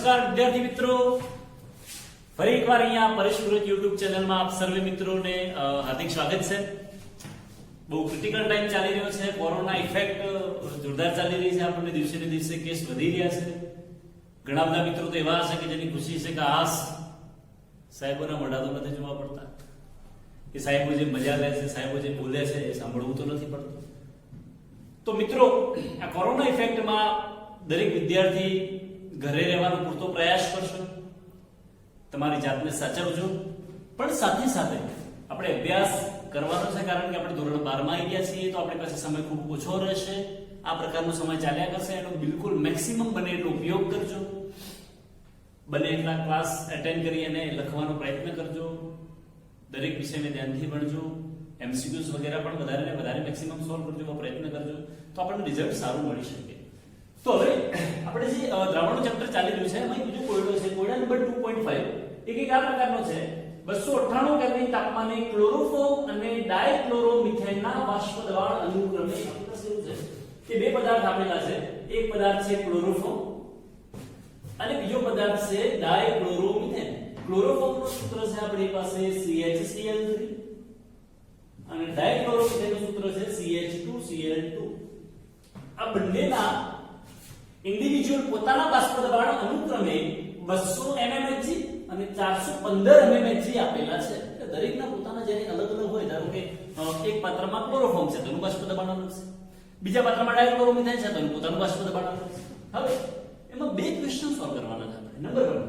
નમસ્કાર વિદ્યાર્થી મિત્રો, ફરી એકવાર અહીંયા પરેશપુરોહિત YouTube ચેનલમાં આપ સર્વે મિત્રોને હાર્દિક સ્વાગત છે। બહુ ક્રિટિકલ ટાઈમ ચાલી રહ્યો છે, કોરોના ઇફેક્ટ જોરદાર ચાલી રહી છે, આપણને દિવસે ને દિવસે કેસ વધી રહ્યા છે। ઘણા બધા મિત્રો તો એવા હશે કે જેની ખુશી છે કે હાસ સાહેબોના મોઢા તો નથી જોવા પડતા, કે સાહેબો જે મજા લે છે, સાહેબો જે બોલે છે એ સાંભળવું તો નથી પડતું। તો મિત્રો, આ કોરોના ઇફેક્ટમાં દરેક વિદ્યાર્થી ઘરે રહેવાનો પૂરતો પ્રયાસ કરશો, તમારી જાતને સાચવજો, પણ સાથે સાથે આપણે અભ્યાસ કરવાનો છે, કારણ કે આપણે ધોરણ 12 માં આવી ગયા છીએ, તો આપણી પાસે સમય ખૂબ ઓછો રહેશે। આ પ્રકારનો સમય ચાલ્યા કરશે, એનો બિલકુલ મેક્સિમમ બને એટલો ઉપયોગ કરજો। બને એટલા ક્લાસ અટેન્ડ કરી અને લખવાનો પ્રયત્ન કરજો, દરેક વિષયને ધ્યાનથી ભણજો, એમસીક્યુઝ વગેરે પણ વધારે ને વધારે મેક્સિમમ સોલ્વ કરજો, એવો પ્રયત્ન કરજો, તો આપણને રિઝલ્ટ સારું મળી શકે। તો હવે આપણે જે દ્રાવણનું ચેપ્ટર ચાલી રહ્યું છે એમાં બીજો કોયડો છે, કોયડા નંબર 2.5। એક આ પ્રકારનો છે, 298 કેલ્વિન તાપમાને ક્લોરોફોર્મ અને ડાયક્લોરોમિથેનના બાષ્પ દબાણ અનુક્રમે આપેલું છે કે બે પદાર્થ આપેલા છે, એક પદાર્થ છે ક્લોરોફોર્મ અને બીજો પદાર્થ છે ડાયક્લોરોમિથેન। ક્લોરોફોર્મનું સૂત્ર છે આપણી પાસે CHCl3 અને ડાયક્લોરોમિથેનનું સૂત્ર છે CH2Cl2। આ બંનેના ઇન્ડિવિડ્યુઅલ પોતાના બાષ્પ દબાણ અનુક્રમે 200 mmHg અને 415 mmHg આપેલા છે। એટલે દરેકના પોતાના જેની અલગ અલગ હોય, ધારો કે એક પાત્રમાં ક્લોરોફોર્મ છે તો એનું બાષ્પ દબાણ અલગ છે, બીજા પાત્રમાં ડાયક્લોરોમિથેન છે તો એનું પોતાનું બાષ્પ દબાણ અલગ છે। હવે એમાં બે ક્વેશ્ચન સોલ્વ કરવાના છે આપણે। નંબર 1,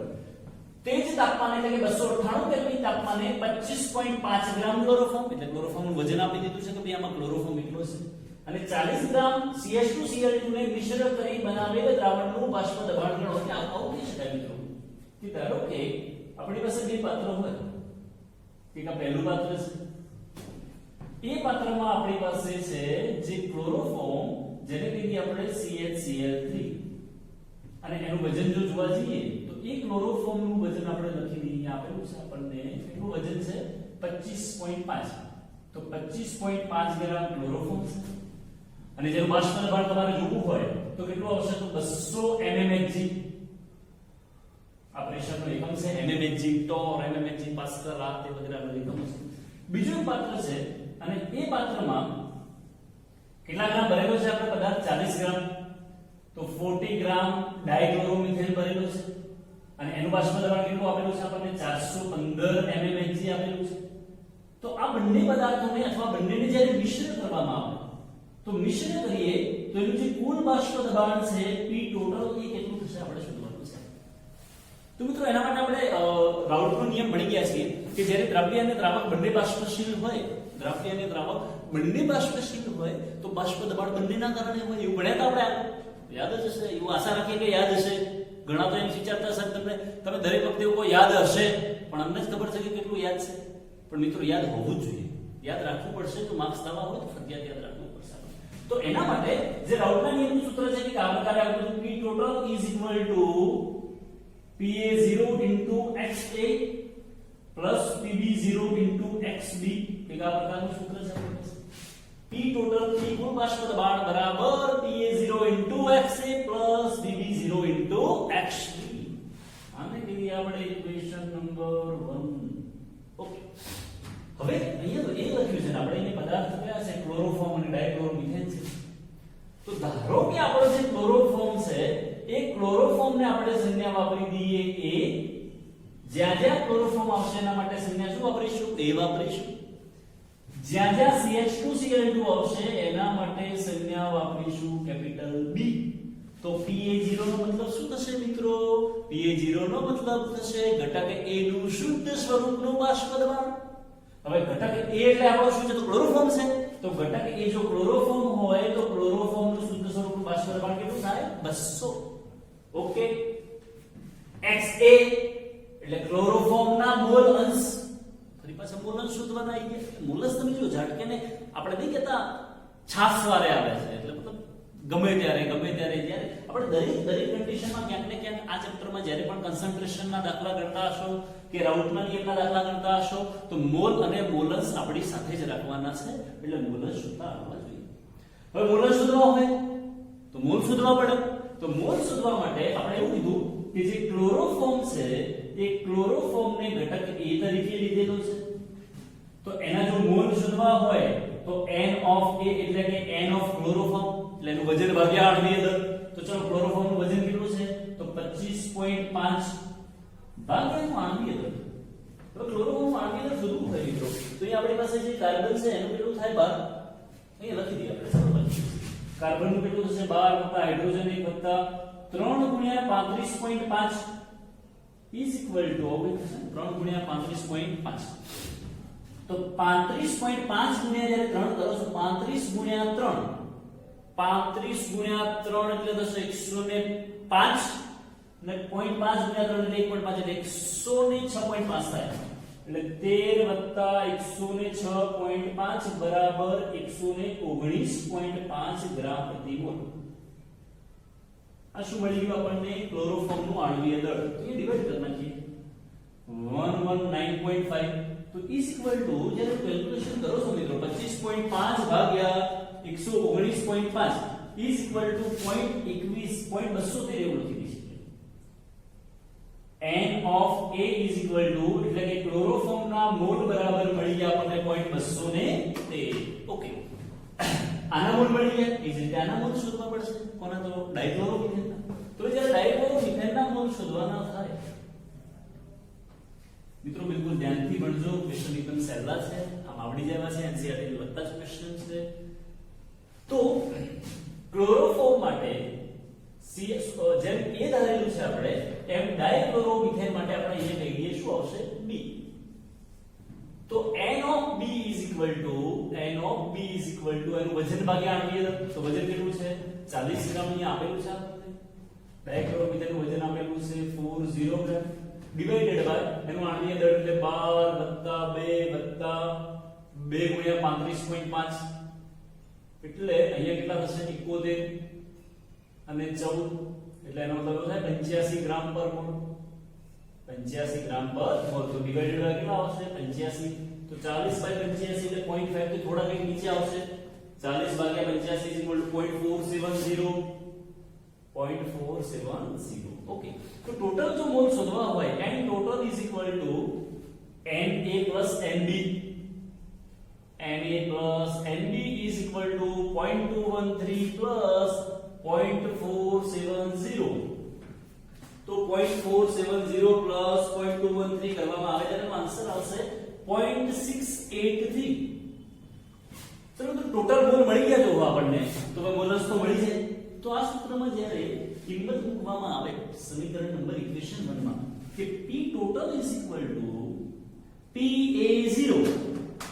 તેજ તાપમાને એટલે કે 298 કેલ્વિન તાપમાને 25.5 ગ્રામ ક્લોરોફોર્મ, એટલે ક્લોરોફોર્મનું વજન આપી દીધું છે કે ભાઈ આમાં ક્લોરોફોર્મ એટલો છે, અને 40 ગ્રામ CH2Cl2 ને મિશ્ર કરી બનાવેલ દ્રાવણનું બાષ્પ દબાણ ગણો। એટલે આવું કહી શકાય મિત્રો કે ધારો કે આપણી પાસે બે પાત્ર હોય, એક આ પહેલું પાત્ર છે, એ પાત્રમાં આપણી પાસે છે જે ક્લોરોફોર્મ, જેને કહીએ આપણે CHCl3, અને એનું વજન જો જોવા જઈએ તો એ ક્લોરોફોર્મનું વજન આપણે લખી દઈએ, આપેલું છે આપણને, એનું વજન છે 25.5, તો 25.5 ગ્રામ ક્લોરોફોર્મ છે, અને જેનું બાષ્પ દબાણ તમારે જોવું હોય તો કેટલું આવશે, તો 200 mmHg। આ પ્રેશરનો એકમ છે mmHg, ટોર, mmHg, પાસ્કલ, આ તે વગેરેનો એકમ છે। બીજું પાત્ર છે, અને એ પાત્રમાં કેટલા ગ્રામ ભરેલો છે આપણે પદાર્થ, 40 ગ્રામ, તો 40 ગ્રામ ડાયક્લોરોમિથેન ભરેલો છે, અને એનું બાષ્પ દબાણ કેટલું આપેલું છે આપણને, 415 mmHg આપેલું છે। તો આ બંને પદાર્થોને અથવા બંનેને જ્યારે મિશ્ર કરવામાં આવે તો મિશ્ર કરીએ તો એનું જે કુલ બાષ્પ દબાણ છે P ટોટલ એ કેટલું થશે આપણે શોધવાનું છે। તો મિત્રો એના માટે આપણે રાઉલ્ટનો નિયમ ભણી ગયા છીએ કે જ્યારે દ્રવ્ય અને દ્રાવક બંને બાષ્પશીલ હોય, દ્રવ્ય અને દ્રાવક બંને બાષ્પશીલ હોય તો બાષ્પ દબાણ બંનેના કારણે હોય, એવું ભણ્યા હતા આપણે, યાદ જ હશે, એવું આશા રાખીએ કે યાદ હશે। ઘણા તો એમ વિચારતા હશે તમે દરેક વખતે એવું યાદ હશે, પણ અમને જ ખબર છે કે કેટલું યાદ છે, પણ મિત્રો યાદ હોવું જ જોઈએ, યાદ રાખવું પડશે, તો માર્ક્સ લાવવા હોય તો ફરજિયાત યાદ રાખવું પડશે। તો એના માટે જે રાઉલ્ટના નિયમનું સૂત્ર છે કે આ પ્રકારે આવતું P total is equal to PA0 into XA plus PB0 into XB, એક આ પ્રકારનું સૂત્ર છે। P total થી કુલ બાષ્પ દબાણ બરાબર PA0 into XA plus PB0 into XB, આને કહીએ આપણે ઇક્વેશન નંબર 1। ઓકે, હવે અહીંયા તો એ લખ્યું છે ને આપણે એને પદાર્થ કયા છે, ક્લોરોફોર્મ અને ડાયક્લોરોમિથેન છે। તો ધારો કે આપણો જે ક્લોરોફોર્મ છે એ ક્લોરોફોર્મને આપણે સંજ્ઞા વાપરી દઈએ A, જ્યાં જ્યાં ક્લોરોફોર્મ આવશે એના માટે સંજ્ઞા શું વાપરીશું, A વાપરીશું, જ્યાં જ્યાં CH2Cl2 આવશે એના માટે સંજ્ઞા વાપરીશું કેપિટલ B। તો PA0 નો મતલબ શું થશે મિત્રો, PA0 નો મતલબ થશે ઘટક A નું શુદ્ધ સ્વરૂપનું બાષ્પ દબાણ। હવે ઘટક A એટલે આપણો શું છે, તો ક્લોરોફોર્મ છે, તો ઘટક A જો ક્લોરોફોર્મ હોય તો ક્લોરોફોર્મનું શુદ્ધ સ્વરૂપનું બાષ્પ દબાણ કેટલું થાય, 200। ઓકે, XA એટલે ક્લોરોફોર્મના મોલ અંશ, ફરી પાછા મોલ અંશ શોધવાના આવી ગયા। મોલ અંશ તમે જો ઝાટકેને આપણે નહીં કહેતા છાસ વારે આવે છે, એટલે મતલબ ગમે ત્યારે જ્યારે આપણે દરેક કન્ડિશનમાં ક્યાંક ને ક્યાંક આ ચેપ્ટરમાં જ્યારે પણ કન્સન્ટ્રેશનના દાખલા ગણતા હશો કે રાઉલ્ટના નિયમના દાખલા ગણતા હશો તો મોલ અને મોલન્સ આપણી સાથે જ રાખવાના છે, એટલે મોલન્સ શોધતા આવવા જોઈએ। હવે મોલન્સ શોધવા હોય તો મોલ શોધવા પડે, તો મોલ શોધવા માટે આપણે એવું કીધું કે જે ક્લોરોફોર્મ છે એ ક્લોરોફોર્મને ઘટક A તરીકે લીધેલો છે, તો એના જો મોલ શોધવા હોય તો n of A એટલે કે n of ક્લોરોફોર્મ એટલે એનું વજન ભાગ્યા આણ્વીય દળ. તો ચલો ક્લોરોફોર્મ નું વજન કેટલું છે તો 25.5 ભાગ્યા એનું આણ્વીય દળ. તો ક્લોરોફોર્મ નું આણ્વીય દળ શોધવું હોય મિત્રો તો અહીં આપણી પાસે જે કાર્બન છે એનું કેટલું થાય 12, અહીં લખી દઈએ આપણે સરળ. કાર્બન નું કેટલું થશે 12 વત્તા હાઇડ્રોજન 1 વત્તા 3 ગુણ્યા 35.5 is equal to 3 ગુણ્યા 35.5. તો 35.5 ગુણ્યા જ્યારે 3 કરો છો 35 ગુણ્યા 3 એટલે થશે 105 અને 0.5 ગુણ્યા 3 એટલે 1.5 એટલે 106.5 થાય. એટલે 13 વત્તા 106.5 બરાબર 119.5 ગ્રામ પ્રતિ મોલ. આ શું મળી ગયું આપણને ક્લોરોફોર્મ નું આણ્વીય દળ. તો એ ડિવાઇડ કરી નાખીએ 119.5 તો ઇઝ ઇક્વલ ટુ જ્યારે કેલ્ક્યુલેશન કરો છો મિત્રો 25.5 ભાગ્યા 119.5 ઇઝ ઇક્વલ ટુ 0.21 એવું લખી દઈશું. n of A is equal to એટલે કે ક્લોરોફોર્મ ના મોલ બરાબર મળી ગયા આપણને 0.213. ઓકે, આના મોલ મળી ગયા એ જ રીતે આના મોલ શોધવા પડશે. કોના તો ડાઇક્લોરોમિથેન. તો જ્યારે ડાઇક્લોરોમિથેન ના મોલ શોધવાના થાય મિત્રો બિલકુલ ધ્યાનથી ભણજો. ક્વેશ્ચન એકદમ સહેલા છે, આમ આવડી જવા છે, એનસીઈઆરટી વત્તા જ ક્વેશ્ચન છે. તો ક્લોરોફોર્મ માટે જેમ A ધારેલું છે આપણે એમ ડાઇક્લોરોમિથેન માટે આપણે અહીંયા કહી દઈએ શું આવશે B. તો n of B is equal to એનું વજન ભાગ્યા આણ્વીય દળ. તો વજન કેટલું છે 40 ગ્રામ અહીંયા આપેલું છે આપણને. ડાઇક્લોરોમિથેન નું વજન આપેલું છે 40 ગ્રામ ડિવાઇડેડ બાય એનું આણ્વીય દળ એટલે 12 વત્તા 2 ગુણ્યા 35.5 એટલે અહીંયા કેટલા થશે 71 અને 14 એટલે એનો મતલબ થાય 85 ગ્રામ પર મોલ. 85 ગ્રામ પર મોલ. તો ડિવાઇડેડ બાય કેટલા આવશે 85. તો 40 બાય 85 એટલે 0.5 થી થોડા કંઈક નીચે આવશે. 40 ભાગ્યા 85 0.470. ઓકે, તો ટોટલ જો મોલ શોધવા હોય n total is equal to Na plus Nb. Na plus Nb is equal to 0.213 plus 0.470. તો 0.470 plus 0.213 કરવામાં આવે ત્યારે આન્સર આવશે 0.683. ચલો તો ટોટલ મોલ મળી ગયા જો આપણને તો મોલસ તો મળી જાય. તો આ સૂત્રમાં જ્યારે કિંમત મૂકવામાં આવે સમીકરણ નંબર ઇક્વેશન 1 માં કે P total is equal to PA0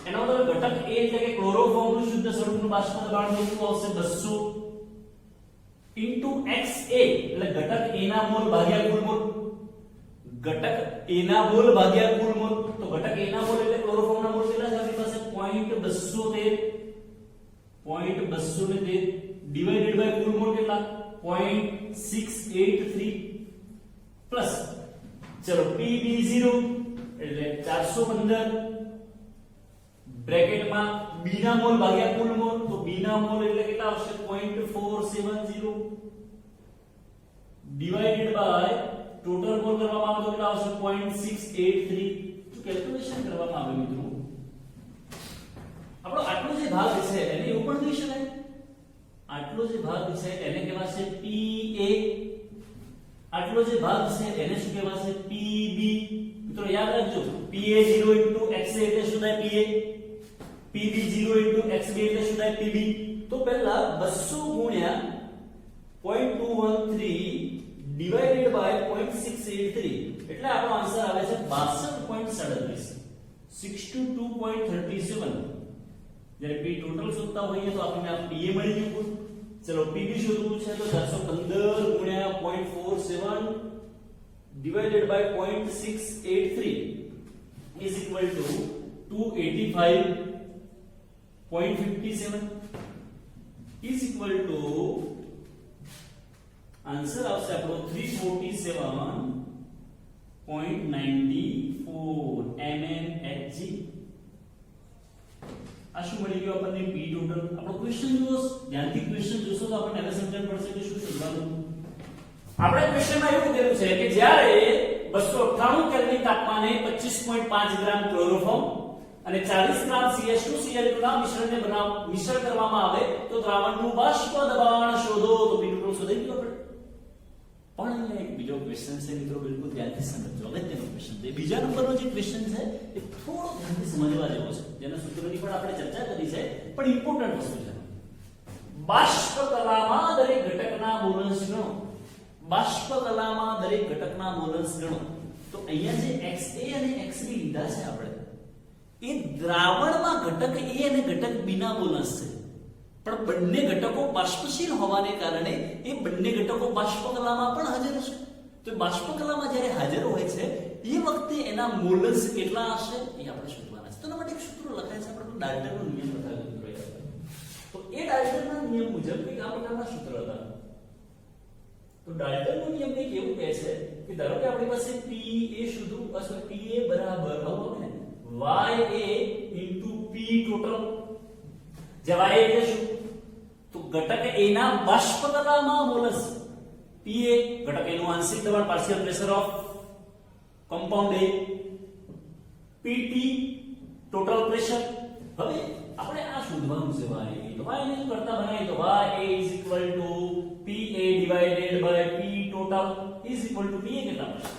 એનો મતલબ ઘટક A એટલે કે ક્લોરોફોર્મ નું શુદ્ધ સ્વરૂપનું બાષ્પ દબાણ કેટલું આવશે 200 into XA એટલે ઘટક A ના મોલ ભાગ્યા કુલ મોલ. ઘટક A ના મોલ ભાગ્યા કુલ મોલ. તો ઘટક A ના મોલ એટલે ક્લોરોફોર્મ ના મોલ કેટલા છે આપણી પાસે 0.213 ડિવાઇડેડ બાય કુલ મોલ કેટલા 0.683 પ્લસ ચલો PB0 એટલે 415 બ્રેકેટમાં B ના મોલ ભાગ્યા કુલ મોલ. તો B ના મોલ એટલે કેટલા આવશે 0.470 ડિવાઇડેડ બાય ટોટલ મોલ કરવામાં આવે તો કેટલા આવશે 0.683. તો કેલ્ક્યુલેશન કરવામાં આવે મિત્રો આપણો આટલો જે ભાગ છે એને એવું પણ કહી શકાય. આટલો જે ભાગ છે એને કહેવાશે PA. આટલો જે ભાગ છે એને શું કહેવાશે PB. મિત્રો યાદ રાખજો PA0 XA એટલે શું થાય PA. PB0 XB એટલે શું થાય PB. તો પહેલા 200 ગુણ્યા 0.213 ડિવાઇડેડ બાય 0.683 એટલે આપણો આન્સર આવે છે 62.37 62.37. જ્યારે P ટોટલ શોધતા હોઈએ તો આપણને આ PA મળી ગયું. ચલો PB શોધવું છે તો 415 ગુણ્યા 0.47 divided by 0.683 is equal to 285.57 is equal to answer આવશે આપણો 347.94 mmHg. આ શું મળી ગયું આપણને P ટોટલ. આપણો ક્વેશ્ચન જુઓ ધ્યાનથી, ક્વેશ્ચન જોશો તો આપણને હવે સમજણ પડશે કે શું શોધવાનું. આપણે ક્વેશ્ચનમાં એવું કીધેલું છે કે જ્યારે 298 કેલ્વિન તાપમાને 25.5 ગ્રામ ક્લોરોફોર્મ અને 40 ગ્રામ CH2 Cl2 ના મિશ્રણને મિશ્રણ કરવામાં આવે તો દ્રાવણનું બાષ્પ દબાણ શોધો. તો બિંદુ શોધી ગયો આપણે. પણ અહીંયા એક બીજો ક્વેશ્ચન છે મિત્રો, બિલકુલ ધ્યાનથી સમજજો. અગત્યનો ક્વેશ્ચન છે. બીજા નંબરનો જે ક્વેશ્ચન છે એ થોડો ધ્યાનથી સમજવા જેવો છે, જેના સૂત્રોની પણ આપણે ચર્ચા કરી છે, પણ ઇમ્પોર્ટન્ટ વસ્તુ છે. બાષ્પ કલામાં દરેક ઘટકના મોલન્સ ગણો. બાષ્પ કલામાં દરેક ઘટકના મોલન્સ ગણો. તો અહીંયા જે XA અને XB લીધા છે આપણે, એ દ્રાવણમાં ઘટક A અને ઘટક B ના મોલન્સ છે. પણ બંને ઘટકો બાષ્પશીલ હોવાને કારણે એ બંને ઘટકો બાષ્પકલામાં પણ હાજર હશે. તો બાષ્પકલામાં જ્યારે હાજર હોય છે એ વખતે એના મોલન્સ કેટલા હશે એ આપણે શોધવાના છે. તો એના માટે એક સૂત્ર લખાય છે, આપણે ડાલ્ટનનો નિયમ લખાયેલો છે. તો એ ડાલ્ટનના નિયમ મુજબ કંઈક આ પ્રકારના સૂત્ર હતા. તો ડાલ્ટનનો નિયમ કંઈક એવું કહે છે કે ધારો કે આપણી પાસે PA શોધવું, અથવા PA બરાબર આવું ને YA * P ટોટલ. જ્યાં Y એટલે શું? તો ઘટક A ના બાષ્પકલામાં મોલસ PA, ઘટક A નું આંશિક દબાણ partial pressure of compound A, PT total pressure. હવે આપણે આ શોધવાનું છે Y. તો Y ને કરતા બનાવીએ તો YA = PA / P total = PA કેટલા મળશે?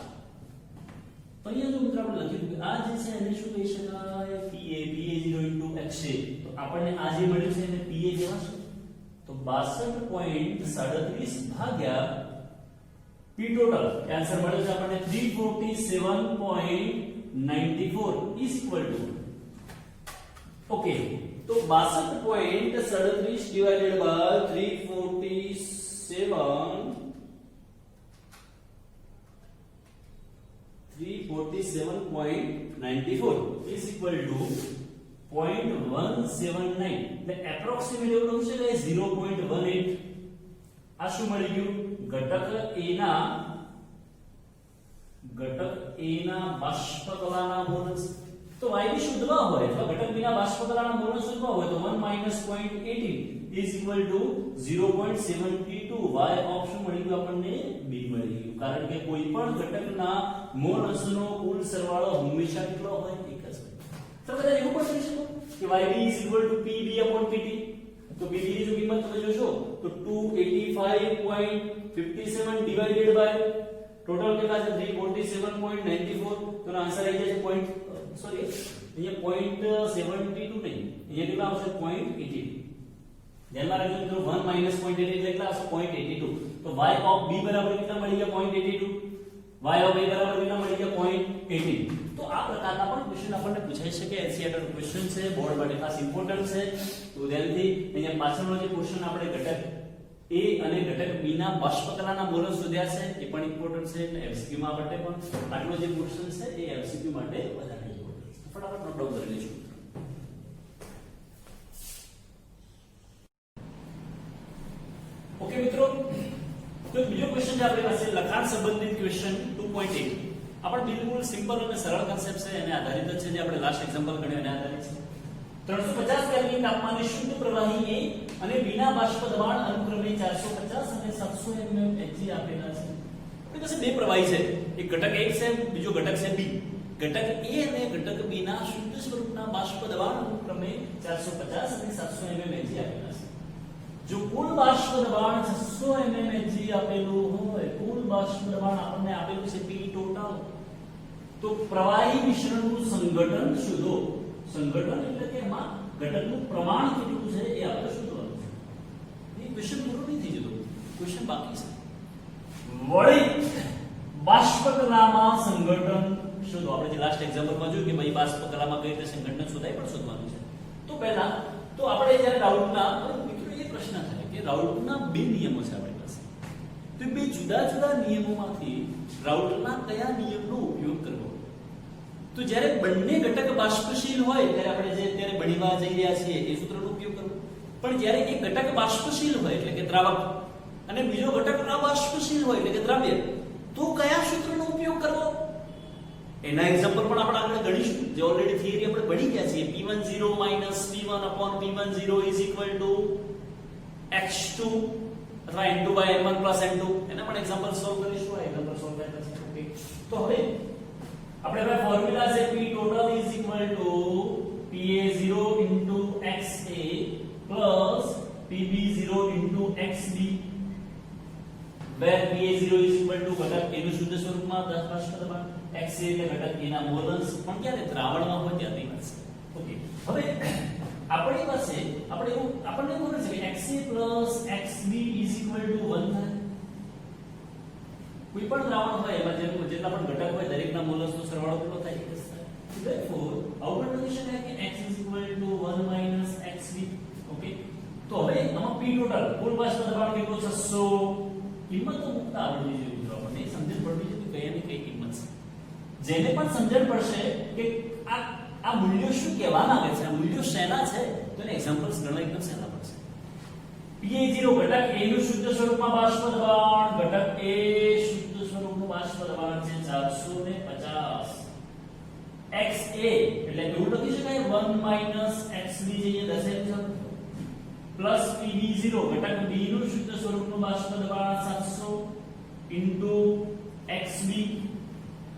તો અહીંયા જો મિત્રો આપણે લખ્યું કે આ જે છે એને શું કહી શકાય? PA 0 * XA. તો આપણને આ જે મળ્યું છે એને PA જેવા છે. તો 62.37 ભાગ્યા P total આન્સર મળે છે આપણને 347.94 ઓકે. તો 62.37 divided by 347.94 is equal to 0.179. એટલે એપ્રોક્સિમેટ એવું લખું છે કે 0.18. આ શું મળી ગયું? ઘટક A ના બાષ્પકલાના મોલન્સ. તો Y ની શોધવા હોય અથવા ઘટક B ના બાષ્પકલાના મોલન્સ શોધવા હોય તો 1 - 0.18 is equal to 0.72. Y option મળી ગયો આપણને B મળી ગયું. કારણ કે કોઈ પણ ઘટકના મોલન્સનો કુલ સરવાળો હંમેશા કેટલો હોય? એક જ હોય. તો કદાચ એવું પણ થઈ શકે કે YB = PB/PT. તો PB ની જો કિંમત તમે જોશો તો 285.57 ડિવાઇડેડ બાય ટોટલ કેટલા છે? 347.94. તો આન્સર આવી જાય છે અહીંયા 0.72 નહીં, અહીંયા કેટલા આવશે? 0.82. ધ્યાનમાં રાખજો મિત્રો, 1 - 0.88 એટલે કેટલા આવશે? 0.82. તો Y of B બરાબર કેટલા મળી ગયા? 0.82. Y of A બરાબર કેટલા મળી ગયા? 0.18. તો આ પ્રકારના પણ ક્વેશ્ચન આપણને પૂછાઈ શકે. NCERT નો ક્વેશ્ચન છે, બોર્ડ માટે ખાસ ઇમ્પોર્ટન્ટ છે. તો ધ્યાનથી અહીંયા પાછળનો જે ક્વેશ્ચન આપણે ઘટક A અને ઘટક B ના બાષ્પકલાના મોલન્સ શોધ્યા છે એ પણ ઇમ્પોર્ટન્ટ છે. એટલે MCQ માં માટે પણ આટલો જે ક્વેશ્ચન છે એ MCQ માટે વધારે ઇમ્પોર્ટન્ટ છે. ફટાફટ નોટ ડાઉન કરી લેજો. ઓકે મિત્રો, તો બીજો ક્વેશ્ચન છે આપણી પાસે લખાણ સંબંધિત ક્વેશ્ચન 2.8. આપણે બિલકુલ સિમ્પલ અને સરળ કન્સેપ્ટ છે, એને આધારિત જ છે, જે આપણે લાસ્ટ એક્ઝામ્પલ ગણ્યો એને આધારિત છે. 350 કેલ્વિન તાપમાને શુદ્ધ પ્રવાહી A અને B ના બાષ્પ દબાણ અનુક્રમે 450 અને 700 mm Hg આપેલા છે. આપણી પાસે બે પ્રવાહી છે, એક ઘટક A છે, બીજો ઘટક છે B. ઘટક A અને ઘટક B ના શુદ્ધ સ્વરૂપના બાષ્પ દબાણ અનુક્રમે 450 અને 700 mm Hg આપેલા છે. જો કુલ બાષ્પ દબાણ 600 mm Hg આપેલું હોય, કુલ બાષ્પ દબાણ આપણને આપેલું છે P ટોટલ, તો પ્રવાહી મિશ્રણનું સંગઠન શોધો. સંગઠન એટલે કે એમાં ઘટકનું પ્રમાણ કેટલું છે એ આપણે શોધવાનું છે. એ ક્વેશ્ચન પૂરો નહીં થઈ જતો, ક્વેશ્ચન બાકી છે. વળી બાષ્પકલામાં સંગઠન શોધો. આપણે જે લાસ્ટ એક્ઝામ્પલમાં જોયું કે ભાઈ બાષ્પકલામાં કઈ રીતે સંગઠન શોધાય પણ શોધવાનું છે. તો પહેલા તો આપણે જ્યારે રાઉલ્ટના મિત્રો એ પ્રશ્ન થાય કે રાઉલ્ટના બે નિયમો છે આપણી પાસે. તો બે જુદા જુદા નિયમોમાંથી રાઉલ્ટના કયા નિયમનો ઉપયોગ કરવો? તો જ્યારે બંને ઘટક બાષ્પશીલ હોય ત્યારે આપણે જે અત્યારે ભણીવા જઈ રહ્યા છીએ એ સૂત્રનો ઉપયોગ કરવો. પણ જ્યારે એક ઘટક બાષ્પશીલ હોય એટલે કે દ્રાવક અને બીજો ઘટક અબાષ્પશીલ હોય એટલે કે દ્રવ્ય, તો કયા સૂત્રનો ઉપયોગ કરવો? એના એક્ઝામ્પલ પણ આપણે આગળ ગણીશું, જે ઓલરેડી થિયરી આપણે ભણી ગયા છીએ. P10 - P1/P10 is equal to X2 અથવા n2/n1 + n2 એના પણ એક્ઝામ્પલ સોલ્વ કરીશું આ એક્ઝામ્પલ સોલ્વ કર્યા પછી. ઓકે, તો હવે આપણે હવે ફોર્મ્યુલા છે p total = PA0 * XA plus PB0 * XB, where PA0 = ઘટક A નું શુદ્ધ સ્વરૂપમાં 10 બાષ્પ દબાણ, XA એટલે ઘટક A ના મોલ અંશ પણ ક્યારે દ્રાવણમાં હોય ત્યાંની વાત છે. ઓકે, હવે આપણી પાસે આપણને ખબર છે કે XA plus XB = 1 થાય. કોઈ પણ દ્રાવણ હોય એમાં જેટલા પણ ઘટક હોય દરેકના મોલ અંશનો સરવાળો કેટલો થાય? 1 થાય. Therefore our condition है कि x = 1 - xb. ओके, तो હવે આમાં p ટોટલ કુલ બાષ્પ દબાણ કેટલું છે? 600. કિંમત તો મુકતા આવડવી જોઈએ મિત્રો, આપણને સમજણ પડવી જોઈએ કે કયાની કઈ કિંમત છે. જેને પણ સમજણ પડશે કે આ મૂલ્યો શું કહેવા માંગે છે, આ મૂલ્યો શેના છે, તો એને એક્ઝામ્પલ્સ ગણવા એકદમ સહેલા પડશે. PA0 ઘટક A નું શુદ્ધ સ્વરૂપમાં બાષ્પ દબાણ, ઘટક A શુદ્ધ સ્વરૂપનું બાષ્પ દબાણ છે 450. XA એટલે એવું લખી શકાય 1 - XB જે દર્શાવ્યું છે, પ્લસ PB0 ઘટક B નું શુદ્ધ સ્વરૂપનું બાષ્પ દબાણ 700 * XB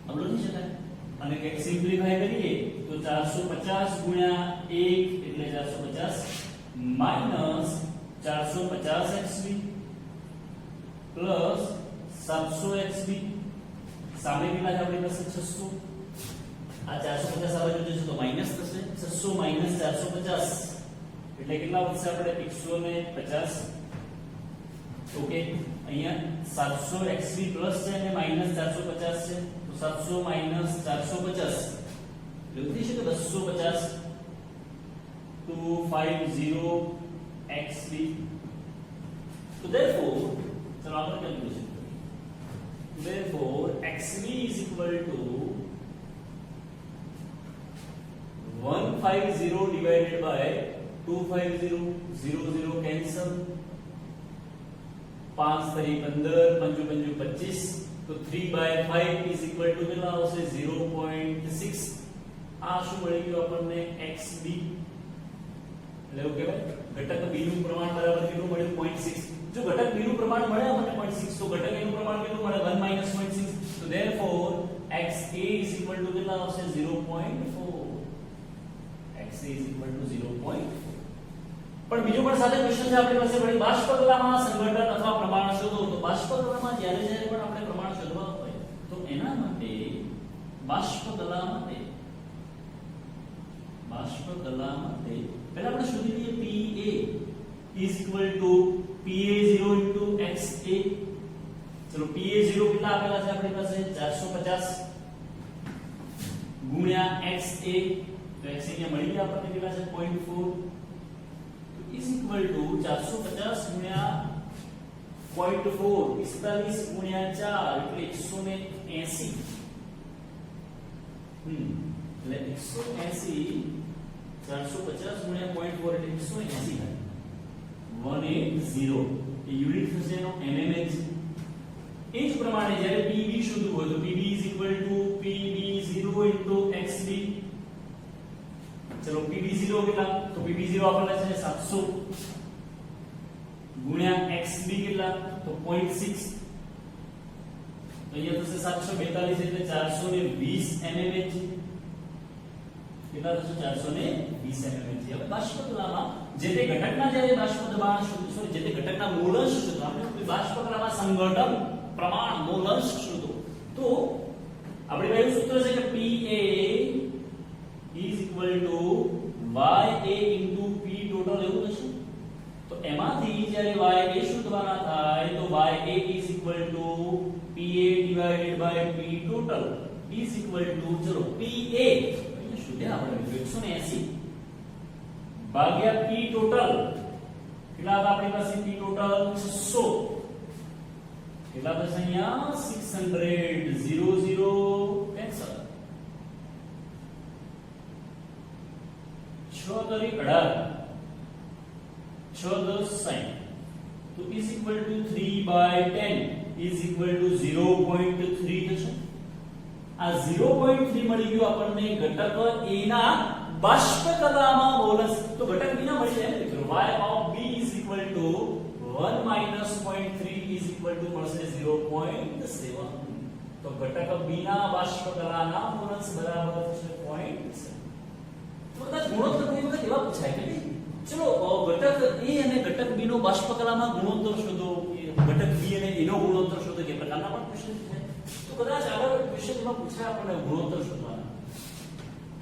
આમ લખી શકાય. અને કે સિમ્પ્લિફાય કરીએ તો 450 * 1 એટલે 450 - 450 XB પ્લસ 700 XB. સામે કેટલા છે આપણી પાસે? 600. આ 450 આ બાજુ જશે તો માઈનસ થશે. 600 - 450 એટલે કેટલા વધશે આપણે? 150. ઓકે, અહીંયા 700 XB પ્લસ છે અને માઈનસ 450 છે, તો 700 - 450 એવું થઈ શકે 250 250 XB. So therefore ચલો આપણે કેલ્ક્યુલેશન કરીએ. Therefore XB = 150 divided by 250, 0 cancel, 5 3 15, 5 5 25, તો 3/5 કેટલા આવશે? 0.6. આ શું મળી ગયું આપણને? XB. એટલે એવું કહેવાય ઘટક B નું પ્રમાણ બરાબર કેટલું મળ્યું? 0.6. જો ઘટક B નું પ્રમાણ મળે આપણને 0.6 તો ઘટક A નું પ્રમાણ કેટલું મળે? 1 - 0.6. So therefore XA = કેટલા આવશે? 0.4. XA = 0.4. પણ બીજો પણ સાથે ક્વેશ્ચન છે આપણી પાસે વળી બાષ્પ કલામાં સંઘટન અથવા પ્રમાણ શોધો. તો બાષ્પ કલામાં જ્યારે પણ આપણે પ્રમાણ શોધવા હોય તો એના માટે બાષ્પ કલા માટે પહેલા આપણે શોધી લઈએ PA = PA0 * XA. ચલો PA0 કેટલા આપેલા છે આપણી પાસે? 450 ગુણ્યા XA, તો XA ને મળી ગયા આપણને કેટલા છે? 0.4. is equal to 450 ગુણ્યા 0.4 45 ગુણ્યા 4 એટલે 180. એટલે 180 450 ગુણ્યા 0.4 એટલે 180 થાય. 180 એ યુનિટ થશે એનો mmH. એ જ પ્રમાણે જ્યારે PB શોધવું હોય તો PB = PB0 * XB. चलो PB0 કેટલા? તો PB0 આપણને છે 700 ગુણ્યા XB કેટલા? તો 0.6. અહીંયા થશે 742 એટલે 420 mmH. કેટલા થશે? 420 mmH. હવે બાષ્પ કલામાં જે તે ઘટકના જ્યારે બાષ્પ દબાણ શોધો, જે તે ઘટકના મોલંશ શોધો, આપણે બાષ્પ કલામાં સંઘટન પ્રમાણ મોલંશ શોધો, તો આપણી પાસે સૂત્ર છે કે PA is equal to YA into P total એવું થશે. તો એમાંથી જ્યારે YA શોધવાના થાય તો YA is equal to PA divided by P total is equal to ચલો PA અહીંયા શોધ્યા આપણે 180 ભાગ્યા P total કેટલા હતા આપણી પાસે? P total 600 કેટલા થશે અહીંયા? 600 0 કેન્સલ. 6 તરી 18 6 10 60 તો is equal to 3/10 is equal to 0.3 થશે. આ 0.3 મળી ગયું આપણને ઘટક A ના બાષ્પ કલામાં મોલસ. તો ઘટક B ના મળી જાય ને મિત્રો. Y of B is equal to 1 minus 0.3 is equal to મળશે 0.7. તો ઘટક બી ના બાષ્પકલાના ગુણોત્તર બરાબર છે 0.7. તો કદાચ ગુણોત્તર ઘણી વખત એવા પૂછાય કે નહીં, ચલો ઘટક એ અને ઘટક બી નો બાષ્પકલામાં ગુણોત્તર શોધો, ઘટક બી અને એનો ગુણોત્તર શોધો, કે પ્રકારના પણ ક્વેશ્ચન છે. તો કદાચ આગળ ક્વેશ્ચનમાં પૂછાય આપણને ગુણોત્તર શોધવાના,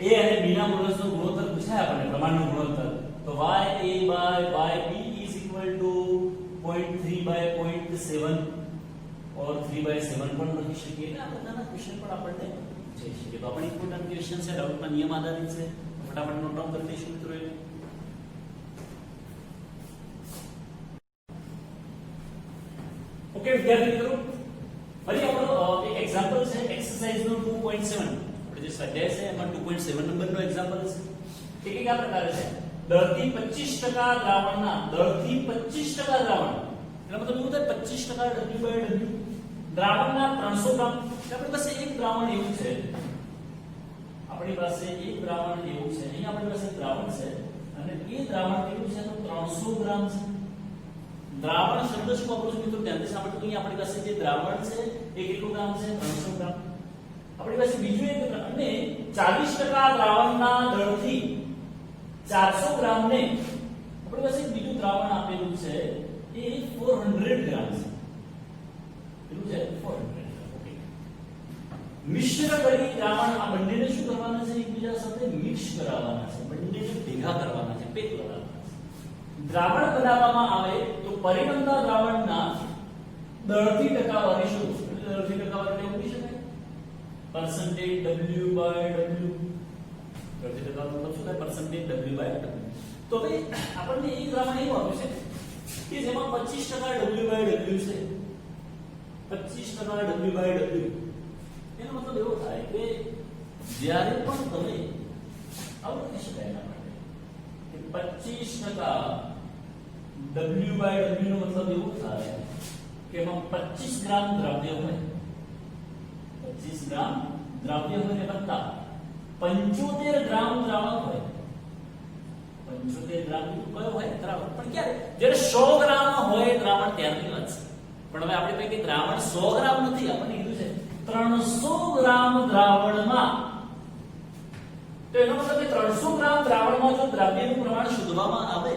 એ અને બી ના મોડ્યુલસનો ગુણોત્તર પૂછાય આપણને, પ્રમાણનો ગુણોત્તર. તો ya by b is equal to 0.3 by 0.7 और 3/7 પણ લખી શકીએ. એટલે આ બધાના ક્વેશ્ચન પણ આપણને પૂછાઈ શકે. તો આપણે ઇમ્પોર્ટન્ટ ક્વેશ્ચન છે, ડાઉટમાં નિયમ આધારિત છે, ફટાફટ નોટ ડાઉન કરી દઈશું મિત્રો. ઓકે વિદ્યાર્થી મિત્રો, ફરી આપણો એક એક્ઝામ્પલ છે એક્સરસાઇઝ નો 2.7. આપણે જે સ્વાધ્યાય છે એમાં 2.7 નંબરનો એક્ઝામ્પલ છે. કે કયા પ્રકારે છે? દરથી 25% દ્રાવણના, દરથી 25% દ્રાવણ, એટલે મતલબ એવું થાય 25% W/W દ્રાવણના 300 ગ્રામ. આપણી પાસે એક દ્રાવણ એવું છે, આપણી પાસે એક દ્રાવણ એવું છે, અહીં આપણી પાસે દ્રાવણ છે અને એ દ્રાવણ કેવું છે તો 300 ગ્રામ છે. દ્રાવણ શબ્દ શું વાપરું છું મિત્રો, ધ્યાનથી સાંભળો. તો અહીં આપણી પાસે જે દ્રાવણ છે એ કેટલું ગ્રામ છે? 300 ગ્રામ. આપણી પાસે બીજું એક અને 40% દ્રાવણના દળથી 400 ગ્રામ ને આપણી પાસે બીજું દ્રાવણ આપેલું છે એ 400 ગ્રામ છે. કેટલું છે? 400 ગ્રામ. ઓકે. મિશ્ર કરી દ્રાવણ, આ બંનેને શું કરવાના છે? એકબીજા સાથે મિક્સ કરાવવાના છે, બંનેને ભેગા કરવાના છે, પેક કરવાના છે. દ્રાવણ બનાવવામાં આવે તો પરિબંધા દ્રાવણના દળથી ટકાવારી શોધો. દળથી ટકાવારી એટલે મૂકી શકાય percentage W/W. દળથી ટકાવારી મતલબ શું થાય? percentage W/W. તો ભાઈ આપણને એક દ્રાવણ એવું આપ્યું છે કે જેમાં 25% W/W છે, 25% W/W. એનો મતલબ એવો થાય કે જ્યારે પણ તમે આવું લખી શકાય એના માટે કે 25% W/W નો મતલબ એવો થાય કે એમાં 25 ગ્રામ દ્રવ્ય હોય, 25 ગ્રામ દ્રવ્ય હોય ને વત્તા 75 ગ્રામ દ્રાવણ હોય. 75 ગ્રામ કયો હોય? દ્રાવણ. પણ ક્યારે? જ્યારે 100 ગ્રામ હોય દ્રાવણ ત્યારની વાત છે. પણ હવે આપણે કહીએ કે દ્રાવણ 100 ગ્રામ નથી, આપણને કીધું છે 300 ગ્રામ દ્રાવણમાં. તો એનો મતલબ કે 300 ગ્રામ દ્રાવણમાં જો દ્રવ્યનું પ્રમાણ શોધવામાં આવે,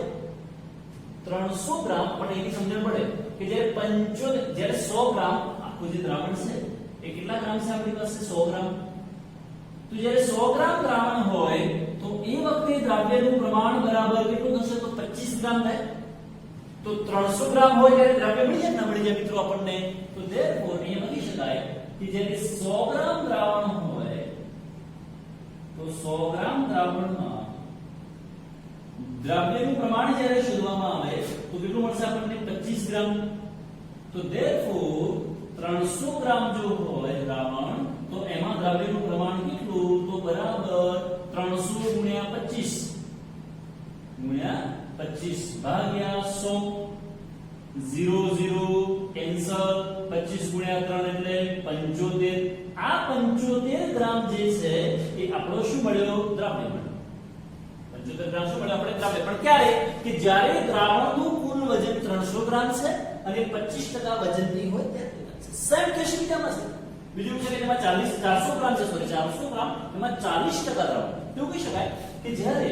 300 ગ્રામ, પણ એની સમજણ પડે કે જ્યારે 75, જ્યારે 100 ગ્રામ આખું જે દ્રાવણ છે એ કેટલા ગ્રામ છે આપણી પાસે? 100 ગ્રામ. તો જ્યારે 100 ગ્રામ દ્રાવણ હોય તો એ વખતે દ્રવ્યનું પ્રમાણ બરાબર કેટલું થશે? તો 25 ગ્રામ થાય. તો 300 ગ્રામ હોય ત્યારે દ્રવ્ય મળી જાય ને મળી જાય મિત્રો આપણને. તો therefore અહીંયા લખી શકાય કે જ્યારે 100 ગ્રામ દ્રાવણ હોય તો 100 ગ્રામ દ્રાવણમાં દ્રવ્યનું પ્રમાણ જ્યારે શોધવામાં આવે તો કેટલું મળશે આપણને? 25 ગ્રામ. તો therefore 300 ગ્રામ જો હોય દ્રાવણ તો એમાં દ્રવ્યનું પ્રમાણ કેટલું? તો બરાબર 300 ગુણ્યા 25 ભાગ્યા 100. 0 0 કેન્સલ. 25 ગુણ્યા 3 એટલે 75. આ 75 ગ્રામ જે છે એ આપણો શું મળ્યો? દ્રવ્ય મળ્યો. 75 ગ્રામ શું મળ્યો આપણે? દ્રવ્ય. પણ ક્યારે? કે જ્યારે દ્રાવણનું કુલ વજન 300 ગ્રામ છે અને 25% વજનની હોય ત્યારે. સેમ કેસ બીજામાં છે. બીજું છે કે એમાં 400 ગ્રામ છે, સોરી 400 ગ્રામ, એમાં 40% દ્રાવણ. એવું કહી શકાય કે જ્યારે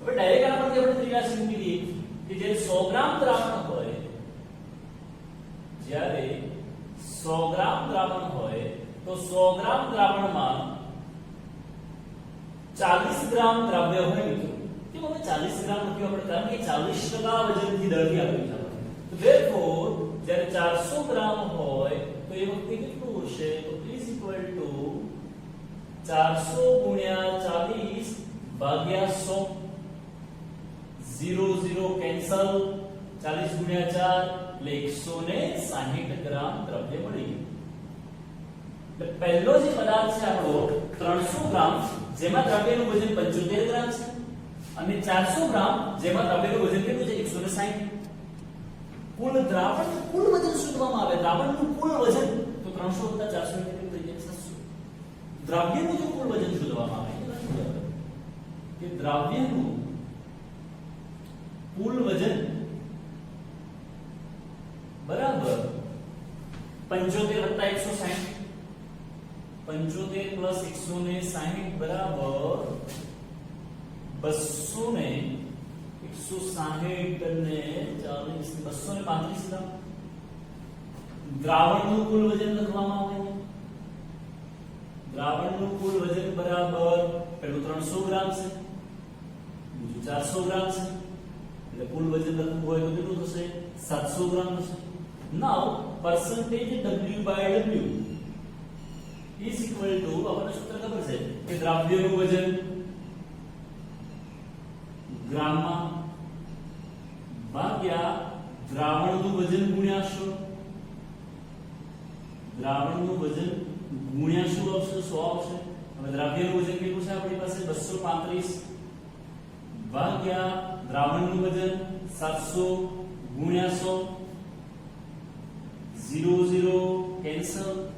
હવે ડાયરેક્ટ આના પરથી આપણે ત્રિરાશી મૂકી દઈએ કે જ્યારે 100 ગ્રામ દ્રાવણ હોય, જ્યારે 100 ગ્રામ દ્રાવણ હોય તો 100 ગ્રામ દ્રાવણમાં 40 ગ્રામ દ્રવ્ય હોય મિત્રો. કેમ હવે 40 ગ્રામ લખ્યું આપણે? કારણ કે 40% વજનથી દળથી આપ્યું છે. તો therefore જ્યારે 400 ગ્રામ હોય તો એ વખતે કેટલું હશે? તો is equal to 400 ગુણ્યા 40 ભાગ્યા 100. 0 0 કેન્સલ. 40 ગુણ્યા 4 એટલે 160 ગ્રામ દ્રવ્ય મળી ગયું. એટલે પહેલો જે પદાર્થ છે આપણો 300 ગ્રામ જેમાં દ્રવ્યનું વજન 75 ગ્રામ છે અને 400 ગ્રામ જેમાં દ્રવ્યનું વજન કેટલું છે? 160. કુલ દ્રાવણ કુલ વજન શોધવામાં આવે, દ્રાવણનું કુલ વજન તો 300 + 400 એટલે કેટલું થઈ જાય? 700. દ્રવ્યનું જો કુલ વજન શોધવામાં આવે કે દ્રવ્યનું કુલ વજન 75 વત્તા 160 75 પ્લસ 160 બરાબર 200 ને 160 ને 40 235 ગ્રામ દ્રાવણનું કુલ વજન લખવામાં આવે છે દ્રાવણનું કુલ વજન બરાબર પેલું 300 ગ્રામ છે બીજું 400 ગ્રામ છે એટલે કુલ વજન લખવું હોય તો કેટલું થશે 700 ગ્રામ થશે નાઉ percentage W by W is equal to આપણને સૂત્ર ખબર છે કે દ્રવ્યનું વજન ગ્રામમાં ભાગ્યા દ્રાવણનું વજન ગુણ્યા શું દ્રાવણનું વજન ગુણ્યા શું આવશે 100 આવશે હવે દ્રવ્યનું વજન કેટલું છે આપણી પાસે 235 ભાગ્યા દ્રાવણનું વજન 700 ગુણ્યા 100 0 0 કેન્સલ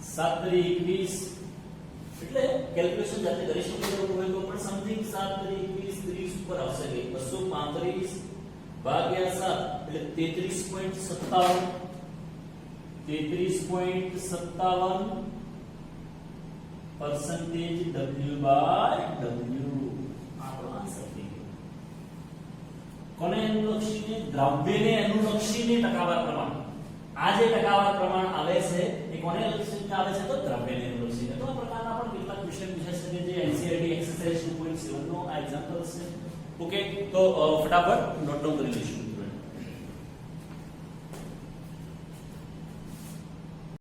7 21 એટલે કેલ્ક્યુલેશન જાતે કરી શકો છો હોય તો પણ સમથિંગ 7 21 30 ઉપર આવશે કે 235 ભાગ્યા 7 એટલે 33.57 percentage W by W આપણો આન્સર થઈ ગયો કોને અનુલક્ષીને દ્રવ્યને અનુલક્ષીને ટકાવાર પ્રમાણ આ જે ટકાવાર પ્રમાણ આવે છે એ કોને અનુલક્ષીને આવે છે તો દ્રવ્યને અનુલક્ષીને તો આ પ્રકારના પણ કેટલાક ક્વેશ્ચન પૂછાઈ શકે જે એનસીઈઆરટી એક્સરસાઇઝ 2.7 નો આ એક્ઝામ્પલ છે ઓકે તો ફટાફટ નોટ ડાઉન કરી લઈશું